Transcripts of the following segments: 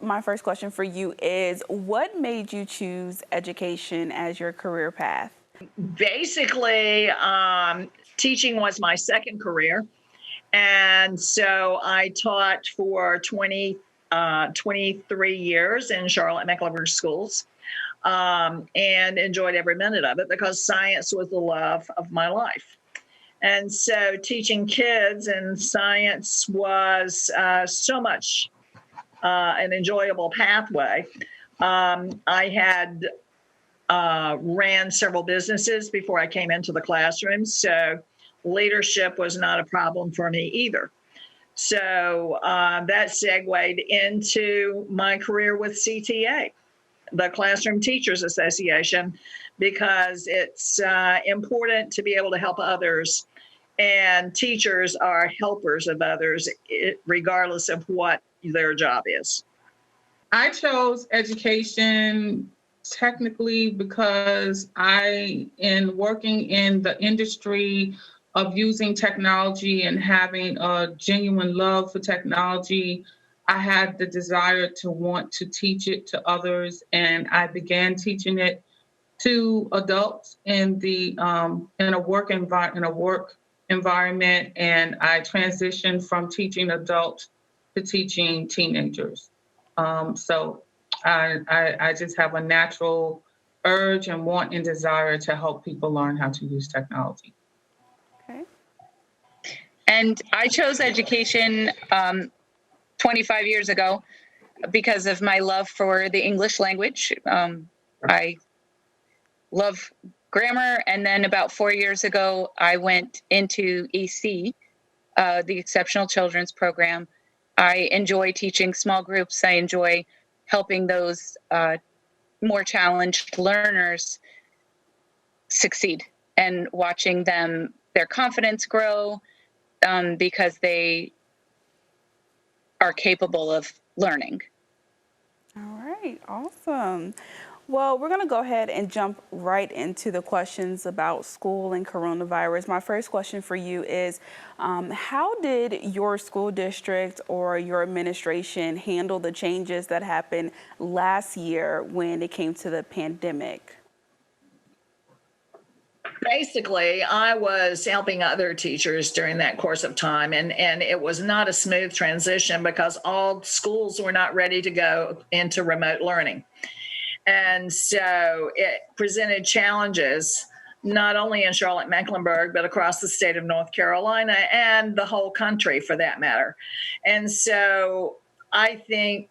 my first question for you is, what made you choose education as your career path? Basically, teaching was my second career. And so I taught for 23 years in Charlotte Mecklenburg schools, and enjoyed every minute of it because science was the love of my life. And so teaching kids and science was so much an enjoyable pathway. I had ran several businesses before I came into the classroom, so leadership was not a problem for me either. So that segued into my career with CTA, the Classroom Teachers Association, because it's important to be able to help others. And teachers are helpers of others, regardless of what their job is. I chose education technically because in working in the industry of using technology and having a genuine love for technology, I had the desire to want to teach it to others, and I began teaching it to adults in a work environment, and I transitioned from teaching adults to teaching teenagers. So I just have a natural urge and want and desire to help people learn how to use technology. Okay. And I chose education 25 years ago because of my love for the English language. I love grammar. And then about 4 years ago, I went into EC, the Exceptional Children's Program. I enjoy teaching small groups. I enjoy helping those more challenged learners succeed and watching their confidence grow because they are capable of learning. All right, awesome. Well, we're going to go ahead and jump right into the questions about school and coronavirus. My first question for you is, how did your school district or your administration handle the changes that happened last year when it came to the pandemic? Basically, I was helping other teachers during that course of time, and it was not a smooth transition because all schools were not ready to go into remote learning. And so it presented challenges, not only in Charlotte Mecklenburg, but across the state of North Carolina and the whole country for that matter. And so I think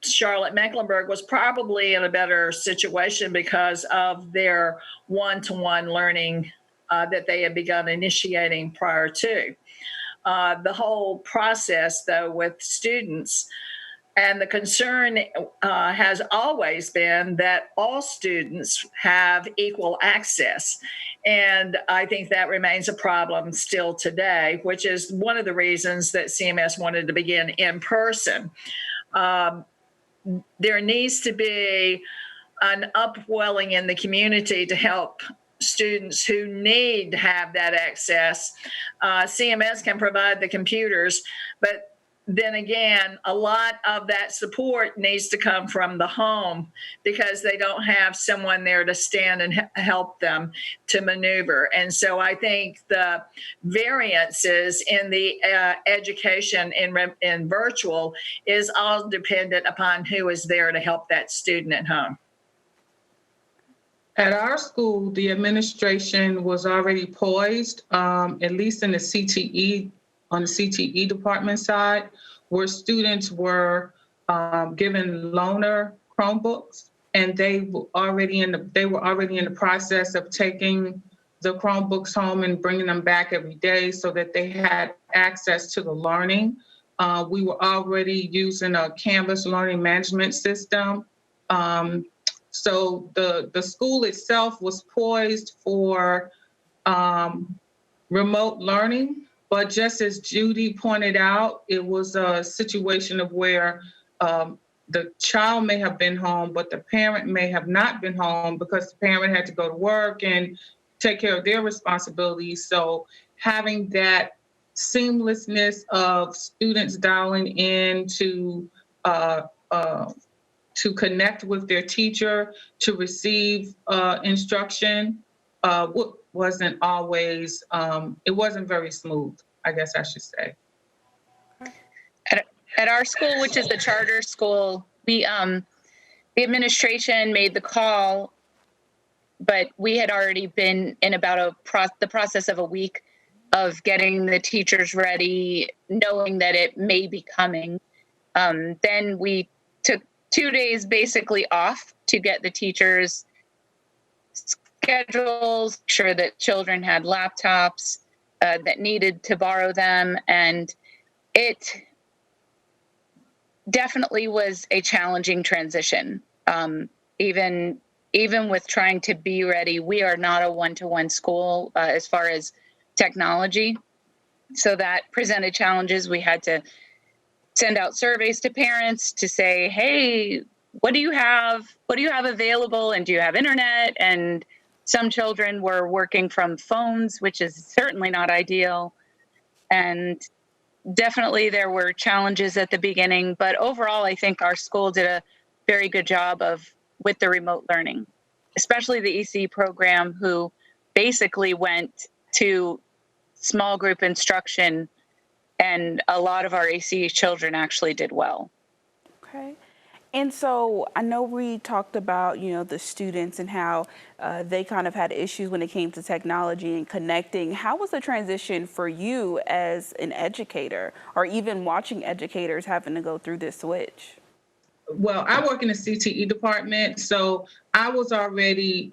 Charlotte Mecklenburg was probably in a better situation because of their one-to-one learning that they had begun initiating prior to. The whole process, though, with students, and the concern has always been that all students have equal access. And I think that remains a problem still today, which is one of the reasons that CMS wanted to begin in person. There needs to be an upwelling in the community to help students who need to have that access. CMS can provide the computers, but then again, a lot of that support needs to come from the home because they don't have someone there to stand and help them to maneuver. And so I think the variances in the education in virtual is all dependent upon who is there to help that student at home. At our school, the administration was already poised, at least in the CTE, on the CTE department side, where students were given loaner Chromebooks, and they were already in the process of taking the Chromebooks home and bringing them back every day so that they had access to the learning. We were already using a Canvas learning management system. So the school itself was poised for remote learning, but just as Judy pointed out, it was a situation of where the child may have been home, but the parent may have not been home because the parent had to go to work and take care of their responsibilities. So having that seamlessness of students dialing in to to connect with their teacher, to receive instruction, wasn't always, it wasn't very smooth, I guess I should say. At our school, which is the charter school, the administration made the call, but we had already been in about the process of a week of getting the teachers ready, knowing that it may be coming. Then we took 2 days basically off to get the teachers' schedules, sure that children had laptops that needed to borrow them. And it definitely was a challenging transition. Even with trying to be ready, we are not a one-to-one school as far as technology. So that presented challenges. We had to send out surveys to parents to say, hey, what do you have available? And do you have internet? And some children were working from phones, which is certainly not ideal. And definitely there were challenges at the beginning, but overall, I think our school did a very good job with the remote learning, especially the EC program, who basically went to small group instruction, and a lot of our AC children actually did well. Okay. And so I know we talked about, the students and how they kind of had issues when it came to technology and connecting. How was the transition for you as an educator, or even watching educators having to go through this switch? Well, I work in the CTE department, so I was already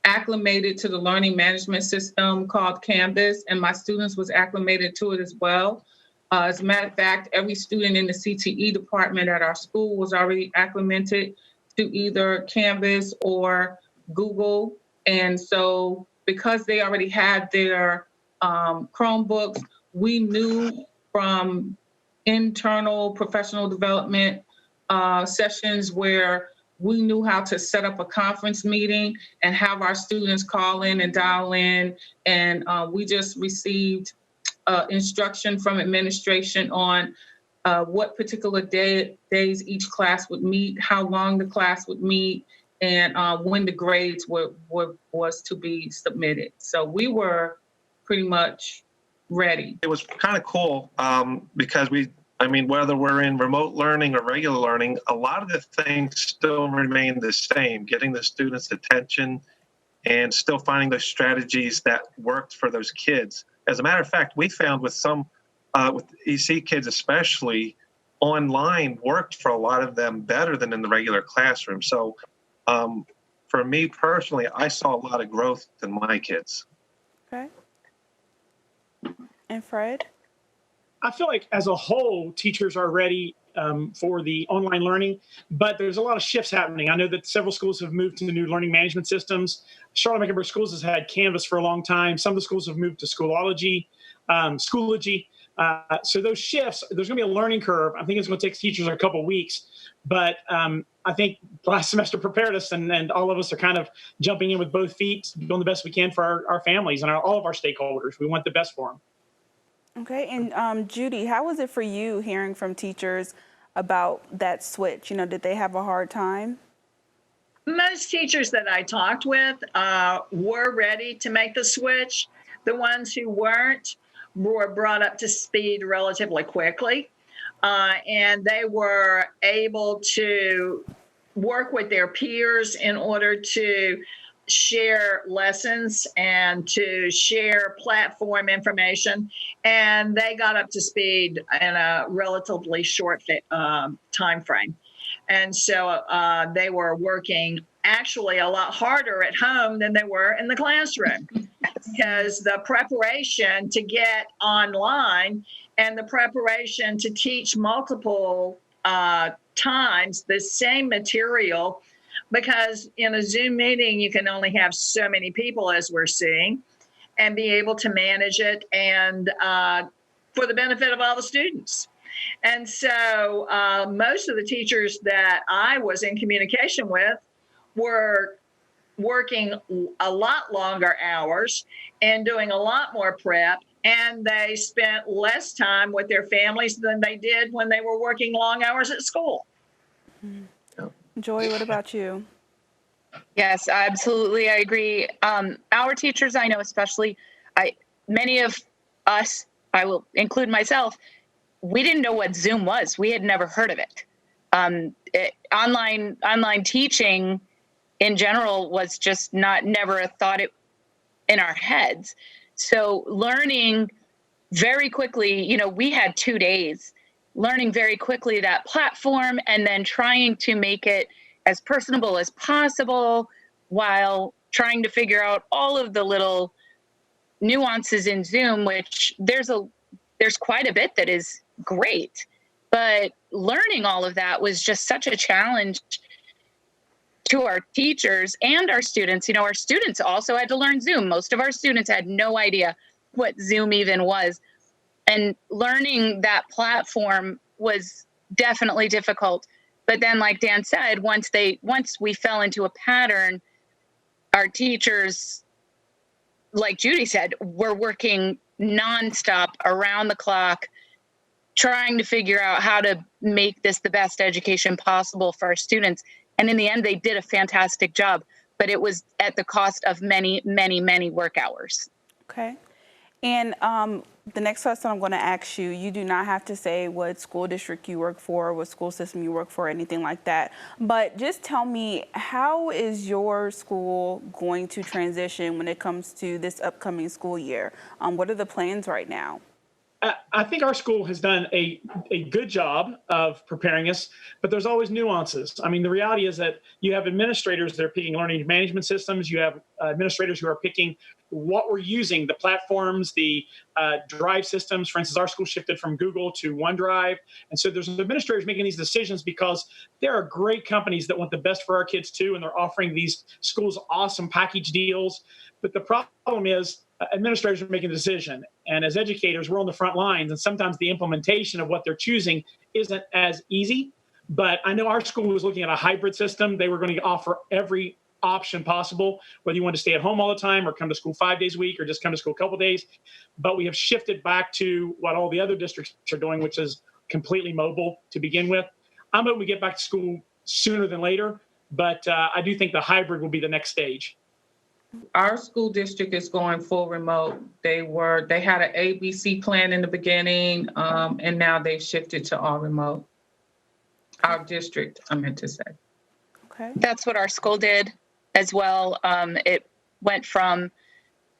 acclimated to the learning management system called Canvas, and my students was acclimated to it as well. As a matter of fact, every student in the CTE department at our school was already acclimated to either Canvas or Google. And so because they already had their Chromebooks, we knew from internal professional development sessions where we knew how to set up a conference meeting and have our students call in and dial in. And we just received instruction from administration on what particular days each class would meet, how long the class would meet, and when the grades was to be submitted. So we were pretty much ready. It was kind of cool because whether we're in remote learning or regular learning, a lot of the things still remain the same, getting the students' attention and still finding those strategies that worked for those kids. As a matter of fact, we found with EC kids especially, online worked for a lot of them better than in the regular classroom. So for me personally, I saw a lot of growth in my kids. Okay. And Fred? I feel like as a whole, teachers are ready for the online learning, but there's a lot of shifts happening. I know that several schools have moved to the new learning management systems. Charlotte Mecklenburg Schools has had Canvas for a long time. Some of the schools have moved to Schoology. So those shifts, there's going to be a learning curve. I think it's going to take teachers a couple of weeks, but I think last semester prepared us, and all of us are kind of jumping in with both feet, doing the best we can for our families and all of our stakeholders. We want the best for them. Okay, and Judy, how was it for you hearing from teachers about that switch? Did they have a hard time? Most teachers that I talked with were ready to make the switch. The ones who weren't were brought up to speed relatively quickly, and they were able to work with their peers in order to share lessons and to share platform information, and they got up to speed in a relatively short time frame. And so they were working actually a lot harder at home than they were in the classroom, because the preparation to get online and the preparation to teach multiple times the same material, because in a Zoom meeting, you can only have so many people, as we're seeing, and be able to manage it and for the benefit of all the students. And so most of the teachers that I was in communication with were working a lot longer hours and doing a lot more prep, and they spent less time with their families than they did when they were working long hours at school. Joy, what about you? Yes, absolutely. I agree. Our teachers, I know, especially, many of us, I will include myself, we didn't know what Zoom was. We had never heard of it. Online teaching in general was just never a thought in our heads. So learning very quickly, we had 2 days learning very quickly that platform and then trying to make it as personable as possible while trying to figure out all of the little nuances in Zoom, which there's quite a bit that is great. But learning all of that was just such a challenge to our teachers and our students. Our students also had to learn Zoom. Most of our students had no idea what Zoom even was. And learning that platform was definitely difficult. But then, like Dan said, once we fell into a pattern, our teachers, like Judy said, were working nonstop around the clock, trying to figure out how to make this the best education possible for our students. And in the end, they did a fantastic job, but it was at the cost of many, many, many work hours. Okay. And the next question I'm going to ask you, you do not have to say what school district you work for, what school system you work for, anything like that. But just tell me, how is your school going to transition when it comes to this upcoming school year? What are the plans right now? I think our school has done a good job of preparing us, but there's always nuances. I mean, the reality is that you have administrators that are picking learning management systems. You have administrators who are picking what we're using, the platforms, the drive systems. For instance, our school shifted from Google to OneDrive. And so there's administrators making these decisions because there are great companies that want the best for our kids too, and they're offering these schools awesome package deals. But the problem is, administrators are making a decision. And as educators, we're on the front lines. And sometimes the implementation of what they're choosing isn't as easy. But I know our school was looking at a hybrid system. They were going to offer every option possible, whether you want to stay at home all the time or come to school 5 days a week or just come to school a couple of days. But we have shifted back to what all the other districts are doing, which is completely mobile to begin with. I'm hoping we get back to school sooner than later. But I do think the hybrid will be the next stage. Our school district is going full remote. They had an ABC plan in the beginning, and now they've shifted to all remote. Our district, I meant to say. Okay. That's what our school did as well. It went from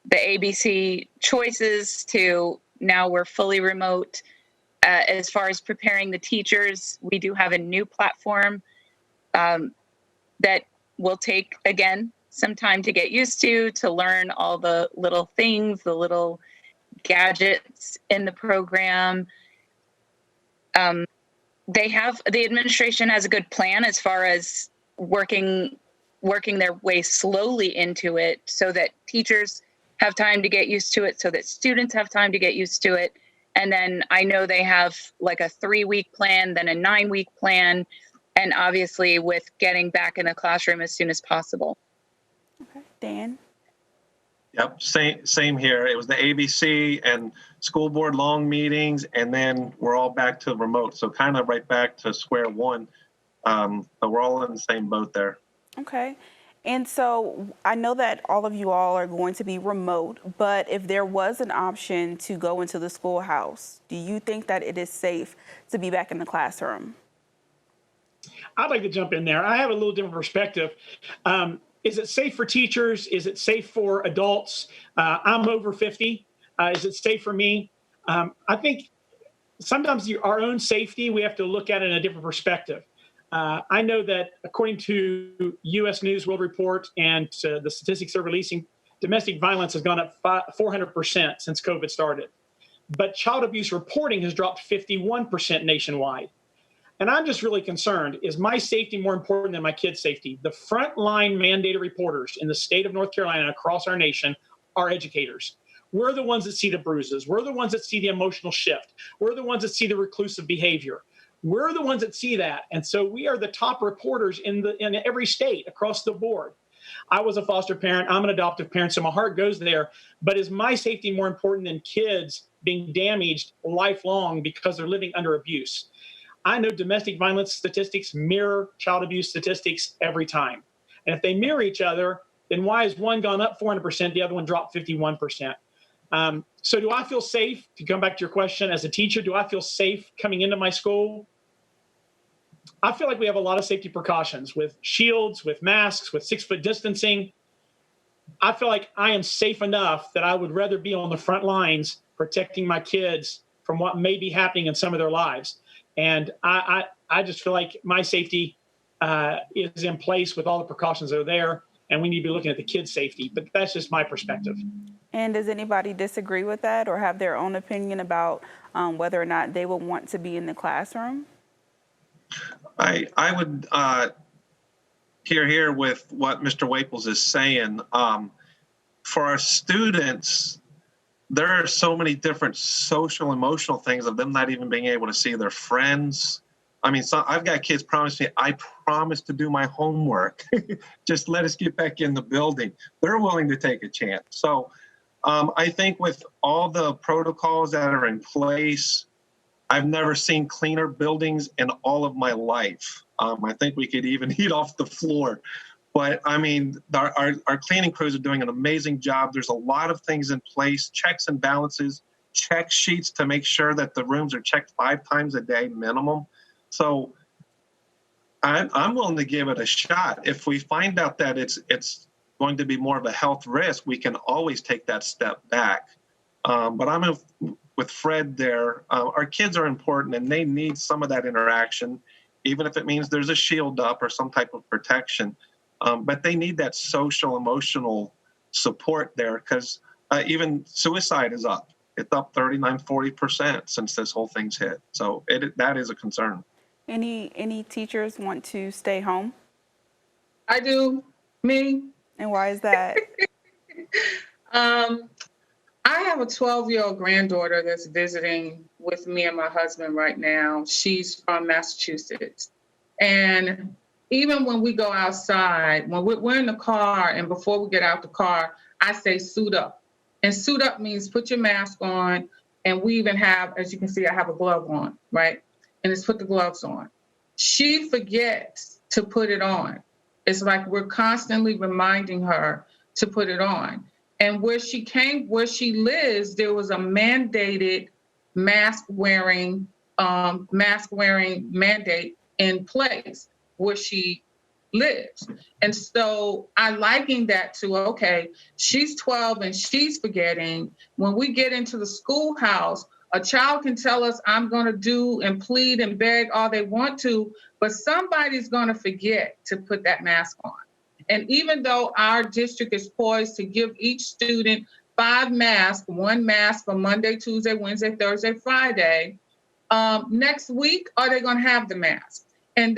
the ABC choices to now we're fully remote. As far as preparing the teachers, we do have a new platform that will take, again, some time to get used to learn all the little things, the little gadgets in the program. The administration has a good plan as far as working their way slowly into it so that teachers have time to get used to it, so that students have time to get used to it. And then I know they have like a 3-week plan, then a 9-week plan, and obviously with getting back in the classroom as soon as possible. Okay. Dan? Yep, same here. It was the ABC and school board long meetings, and then we're all back to remote. So kind of right back to square one. But we're all in the same boat there. Okay. And so I know that all of you all are going to be remote, but if there was an option to go into the schoolhouse, do you think that it is safe to be back in the classroom? I'd like to jump in there. I have a little different perspective. Is it safe for teachers? Is it safe for adults? I'm over 50. Is it safe for me? I think sometimes our own safety, we have to look at it in a different perspective. I know that according to U.S. News World Report and the statistics they're releasing, domestic violence has gone up 400% since COVID started. But child abuse reporting has dropped 51% nationwide. And I'm just really concerned, is my safety more important than my kids' safety? The frontline mandated reporters in the state of North Carolina and across our nation are educators. We're the ones that see the bruises. We're the ones that see the emotional shift. We're the ones that see the reclusive behavior. We're the ones that see that. And so we are the top reporters in every state across the board. I was a foster parent. I'm an adoptive parent, so my heart goes there. But is my safety more important than kids being damaged lifelong because they're living under abuse? I know domestic violence statistics mirror child abuse statistics every time. And if they mirror each other, then why has one gone up 400%, the other one dropped 51%? So do I feel safe, to come back to your question, as a teacher, do I feel safe coming into my school? I feel like we have a lot of safety precautions with shields, with masks, with 6-foot distancing. I feel like I am safe enough that I would rather be on the front lines protecting my kids from what may be happening in some of their lives. And I just feel like my safety is in place with all the precautions that are there, and we need to be looking at the kids' safety. But that's just my perspective. And does anybody disagree with that or have their own opinion about whether or not they would want to be in the classroom? I would hear with what Mr. Waples is saying. For our students, there are so many different social, emotional things of them not even being able to see their friends. I mean, so I've got kids promising me, I promise to do my homework. Just let us get back in the building. They're willing to take a chance. So I think with all the protocols that are in place, I've never seen cleaner buildings in all of my life. I think we could even eat off the floor. But I mean, our cleaning crews are doing an amazing job. There's a lot of things in place, checks and balances, check sheets to make sure that the rooms are checked 5 times a day minimum. So I'm willing to give it a shot. If we find out that it's going to be more of a health risk, we can always take that step back. But I'm with Fred there. Our kids are important and they need some of that interaction, even if it means there's a shield up or some type of protection. But they need that social, emotional support there because even suicide is up. It's up 39, 40% since this whole thing's hit. So that is a concern. Any teachers want to stay home? I do. Me. And why is that? I have a 12-year-old granddaughter that's visiting with me and my husband right now. She's from Massachusetts. And even when we go outside, when we're in the car and before we get out the car, I say suit up. And suit up means put your mask on. And we even have, as you can see, I have a glove on, right? And it's put the gloves on. She forgets to put it on. It's like we're constantly reminding her to put it on. And where she lives, there was a mandated mask wearing mandate in place where she lives. And so I liken that to, okay, she's 12 and she's forgetting. When we get into the schoolhouse, a child can tell us, I'm going to do and plead and beg all they want to, but somebody's going to forget to put that mask on. And even though our district is poised to give each student 5 masks, 1 mask for Monday, Tuesday, Wednesday, Thursday, Friday, next week, are they going to have the mask? And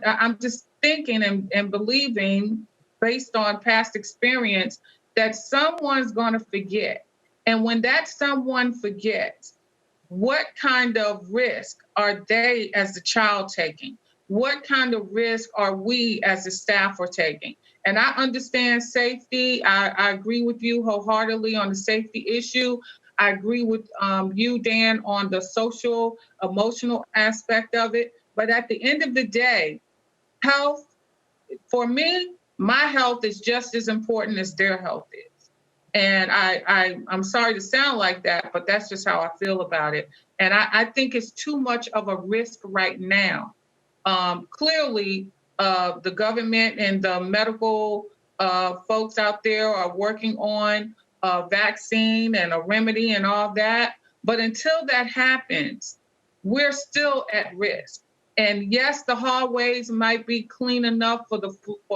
I'm just thinking and believing, based on past experience, that someone's going to forget. And when that someone forgets, what kind of risk are they as the child taking? What kind of risk are we as the staff are taking? And I understand safety. I agree with you wholeheartedly on the safety issue. I agree with you, Dan, on the social, emotional aspect of it. But at the end of the day, health, for me, my health is just as important as their health is. And I'm sorry to sound like that, but that's just how I feel about it. And I think it's too much of a risk right now. Clearly, the government and the medical folks out there are working on a vaccine and a remedy and all that. But until that happens, we're still at risk. And yes, the hallways might be clean enough for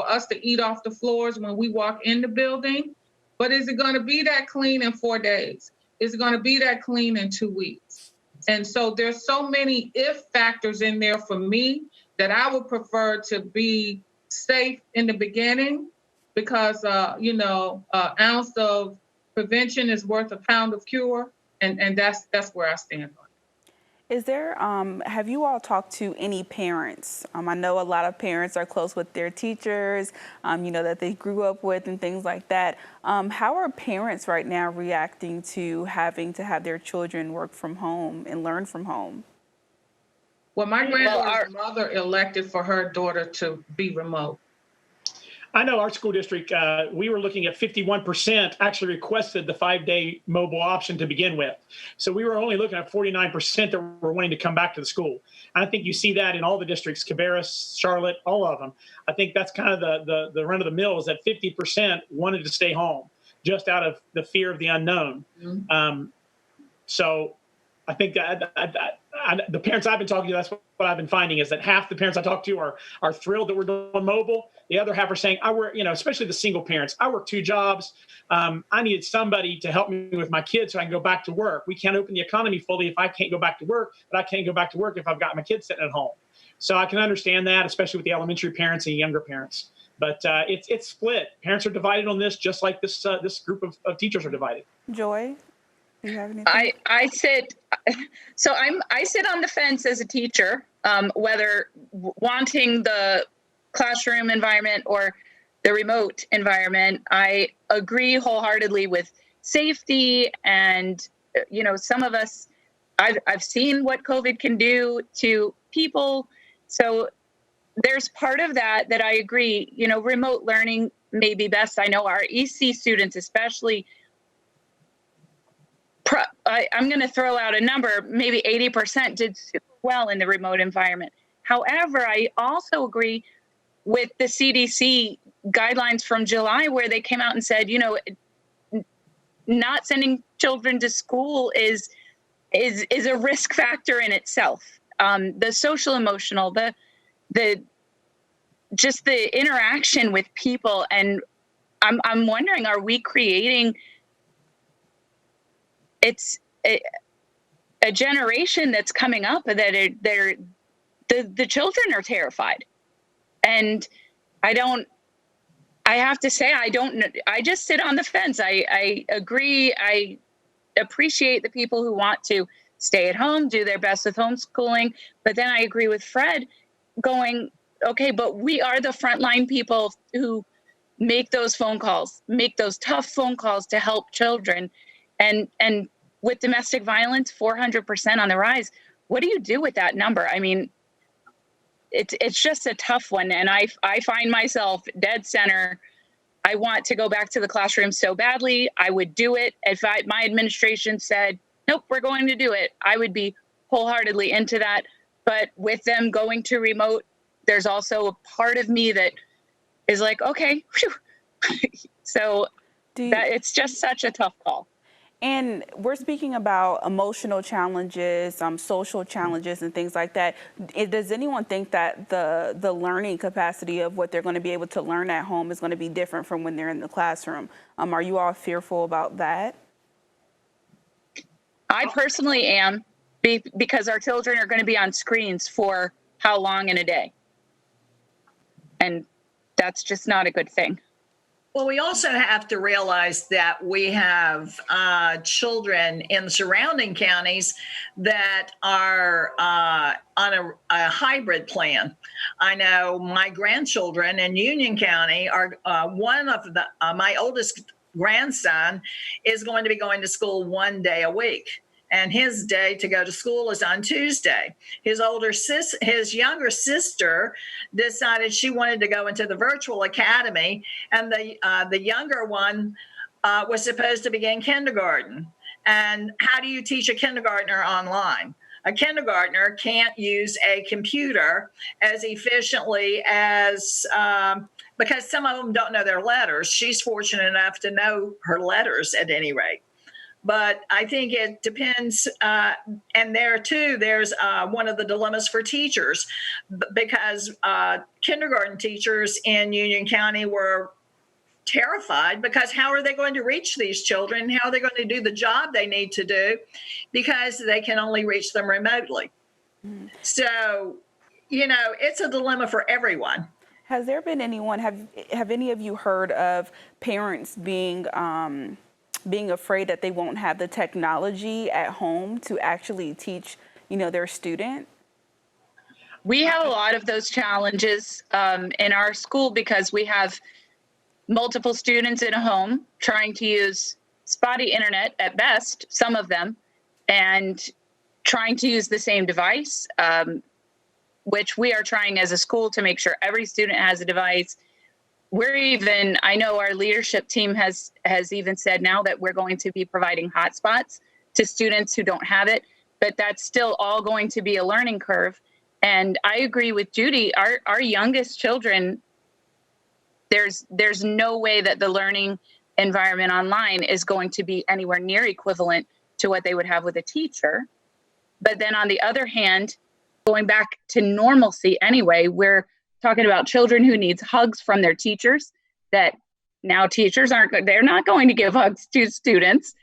us to eat off the floors when we walk in the building. But is it going to be that clean in 4 days? Is it going to be that clean in 2 weeks? And so there's so many if factors in there for me that I would prefer to be safe in the beginning because, an ounce of prevention is worth a pound of cure. And that's where I stand on it. Is there, have you all talked to any parents? I know a lot of parents are close with their teachers, that they grew up with and things like that. How are parents right now reacting to having to have their children work from home and learn from home? Well, my granddaughter's our- mother elected for her daughter to be remote. I know our school district, we were looking at 51% actually requested the 5-day mobile option to begin with. So we were only looking at 49% that were wanting to come back to the school. And I think you see that in all the districts, Cabarrus, Charlotte, all of them. I think that's kind of the run of the mill, is that 50% wanted to stay home just out of the fear of the unknown. Mm-hmm. So I think that the parents I've been talking to, that's what I've been finding, is that half the parents I talk to are thrilled that we're doing mobile. The other half are saying, I work, especially the single parents, I work 2 jobs. I needed somebody to help me with my kids so I can go back to work. We can't open the economy fully if I can't go back to work, but I can't go back to work if I've got my kids sitting at home. So I can understand that, especially with the elementary parents and younger parents. But it's split. Parents are divided on this, just like this group of teachers are divided. Joy, do you have anything? I sit on the fence as a teacher, whether wanting the classroom environment or the remote environment. I agree wholeheartedly with safety, and some of us, I've seen what COVID can do to people. So there's part of that I agree. Remote learning may be best. I know our EC students, especially. I'm going to throw out a number, maybe 80% did super well in the remote environment. However, I also agree with the CDC guidelines from July, where they came out and said, not sending children to school is a risk factor in itself. The social emotional, the just the interaction with people. And I'm wondering, are we creating a generation that's coming up that the children are terrified? And I have to say, I just sit on the fence. I agree. I appreciate the people who want to stay at home, do their best with homeschooling. But then I agree with Fred going, okay, but we are the frontline people who make those phone calls, make those tough phone calls to help children. And with domestic violence, 400% on the rise. What do you do with that number? I mean, it's just a tough one. And I find myself dead center. I want to go back to the classroom so badly. I would do it. If my administration said, nope, we're going to do it, I would be wholeheartedly into that. But with them going to remote, there's also a part of me that is like, okay, so it's just such a tough call. And we're speaking about emotional challenges, social challenges, and things like that. Does anyone think that the learning capacity of what they're going to be able to learn at home is going to be different from when they're in the classroom? Are you all fearful about that? I personally am, because our children are going to be on screens for how long in a day? And that's just not a good thing. Well, we also have to realize that we have children in the surrounding counties that are on a hybrid plan. I know my grandchildren in Union County are one of my oldest grandson is going to be going to school 1 day a week. And his day to go to school is on Tuesday. His younger sister decided she wanted to go into the virtual academy, and the younger one was supposed to begin kindergarten. And how do you teach a kindergartner online? A kindergartner can't use a computer as efficiently as because some of them don't know their letters. She's fortunate enough to know her letters at any rate. But I think it depends. And there, too, there's one of the dilemmas for teachers, because kindergarten teachers in Union County were terrified, because how are they going to reach these children? How are they going to do the job they need to do, because they can only reach them remotely? So, it's a dilemma for everyone. Has there been anyone, have any of you heard of parents being afraid that they won't have the technology at home to actually teach, their student? We have a lot of those challenges in our school, because we have multiple students in a home trying to use spotty internet at best, some of them, and trying to use the same device. which we are trying as a school to make sure every student has a device. I know our leadership team has even said now that we're going to be providing hotspots to students who don't have it, but that's still all going to be a learning curve. And I agree with Judy, our youngest children, there's no way that the learning environment online is going to be anywhere near equivalent to what they would have with a teacher. But then on the other hand, going back to normalcy anyway, we're talking about children who needs hugs from their teachers, that now teachers they're not going to give hugs to students.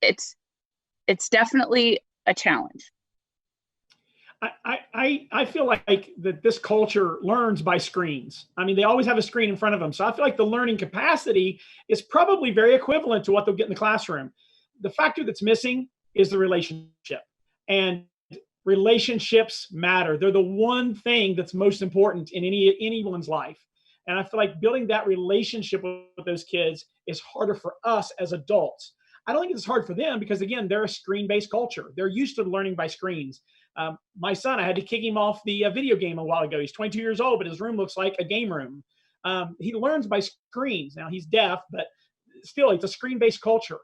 It's definitely a challenge. I feel like that this culture learns by screens. I mean, they always have a screen in front of them. So I feel like the learning capacity is probably very equivalent to what they'll get in the classroom. The factor that's missing is the relationship. And relationships matter. They're the one thing that's most important in anyone's life. And I feel like building that relationship with those kids is harder for us as adults. I don't think it's hard for them because, again, they're a screen-based culture. They're used to learning by screens. My son, I had to kick him off the video game a while ago. He's 22 years old, but his room looks like a game room. He learns by screens. Now, he's deaf, but still, it's a screen-based culture.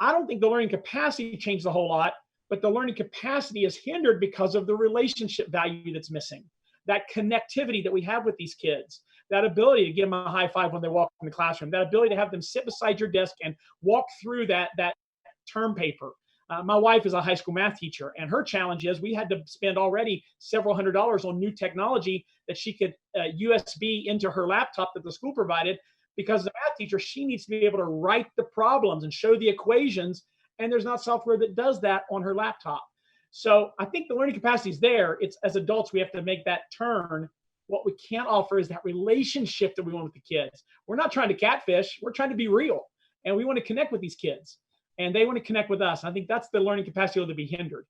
I don't think the learning capacity changed a whole lot, but the learning capacity is hindered because of the relationship value that's missing, that connectivity that we have with these kids, that ability to give them a high five when they walk in the classroom, that ability to have them sit beside your desk and walk through that term paper. My wife is a high school math teacher, and her challenge is we had to spend already several $100s on new technology that she could USB into her laptop that the school provided, because as a math teacher, she needs to be able to write the problems and show the equations, and there's not software that does that on her laptop. So I think the learning capacity is there. It's as adults, we have to make that turn. What we can't offer is that relationship that we want with the kids. We're not trying to catfish. We're trying to be real, and we want to connect with these kids, and they want to connect with us. I think that's the learning capacity to be hindered.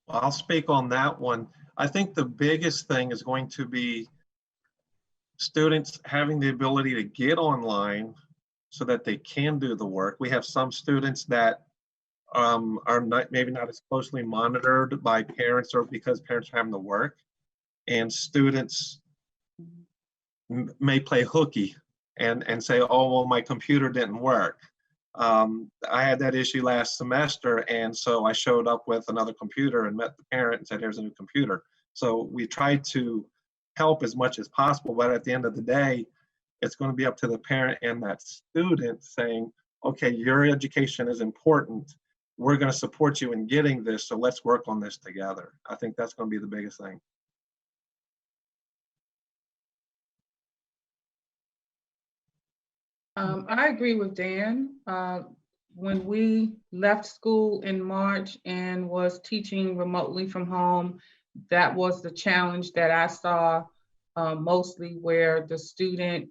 I'll speak on that one. I think the biggest thing is going to be students having the ability to get online so that they can do the work. We have some students that are maybe not as closely monitored by parents or because parents are having to work, and students may play hooky and say, oh, well, my computer didn't work. I had that issue last semester, and so I showed up with another computer and met the parent and said, here's a new computer. So we tried to help as much as possible, but at the end of the day, it's going to be up to the parent and that student saying, okay, your education is important. We're going to support you in getting this, so let's work on this together. I think that's going to be the biggest thing. I agree with Dan. When we left school in March and was teaching remotely from home, that was the challenge that I saw mostly, where the student,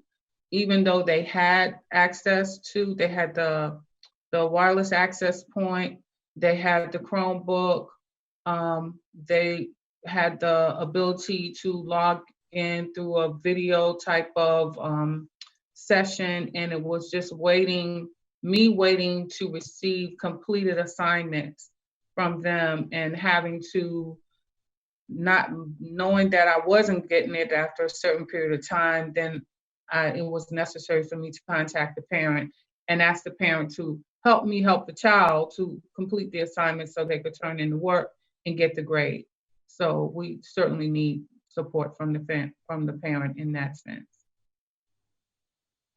even though they had access to, they had the wireless access point, they had the Chromebook, they had the ability to log in through a video type of session, and it was just waiting to receive completed assignments from them, and having to, not knowing that I wasn't getting it after a certain period of time, then it was necessary for me to contact the parent and ask the parent to help me help the child to complete the assignment so they could turn in the work and get the grade. So we certainly need support from the parent in that sense.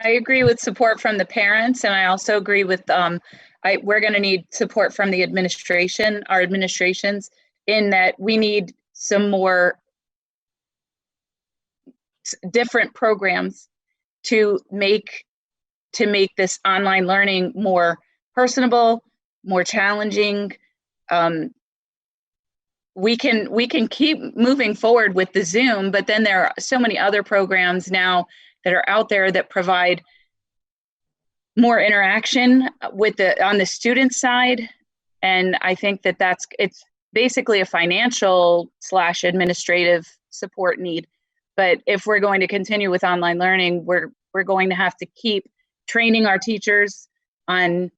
I agree with support from the parents, and I also agree with we're going to need support from the administration, our administrations, in that we need some more different programs to make this online learning more personable, more challenging. We can keep moving forward with the Zoom, but then there are so many other programs now that are out there that provide more interaction with on the student side. And I think it's basically a financial / administrative support need. But if we're going to continue with online learning, we're going to have to keep training our teachers on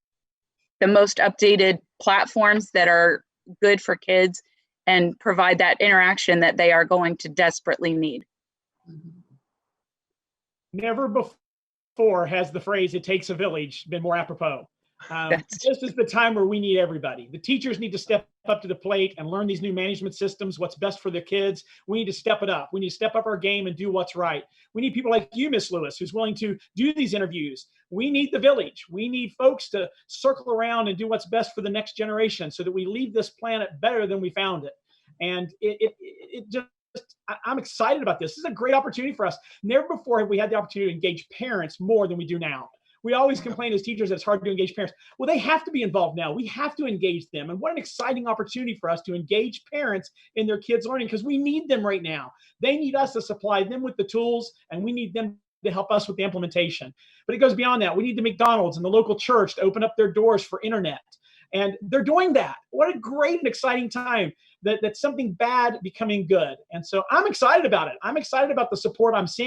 the most updated platforms that are good for kids and provide that interaction that they are going to desperately need. Never before has the phrase "it takes a village" been more apropos. This is the time where we need everybody. The teachers need to step up to the plate and learn these new management systems, what's best for their kids. We need to step it up. We need to step up our game and do what's right. We need people like you, Miss Lewis, who's willing to do these interviews. We need the village. We need folks to circle around and do what's best for the next generation so that we leave this planet better than we found it. And I'm excited about this. This is a great opportunity for us. Never before have we had the opportunity to engage parents more than we do now. We always complain as teachers that it's hard to engage parents. Well, they have to be involved now. We have to engage them. And what an exciting opportunity for us to engage parents in their kids' learning, because we need them right now. They need us to supply them with the tools, and we need them to help us with the implementation. But it goes beyond that. We need the McDonald's and the local church to open up their doors for internet. And they're doing that. What a great and exciting time that's something bad becoming good. And so I'm excited about it. I'm excited about the support I'm seeing.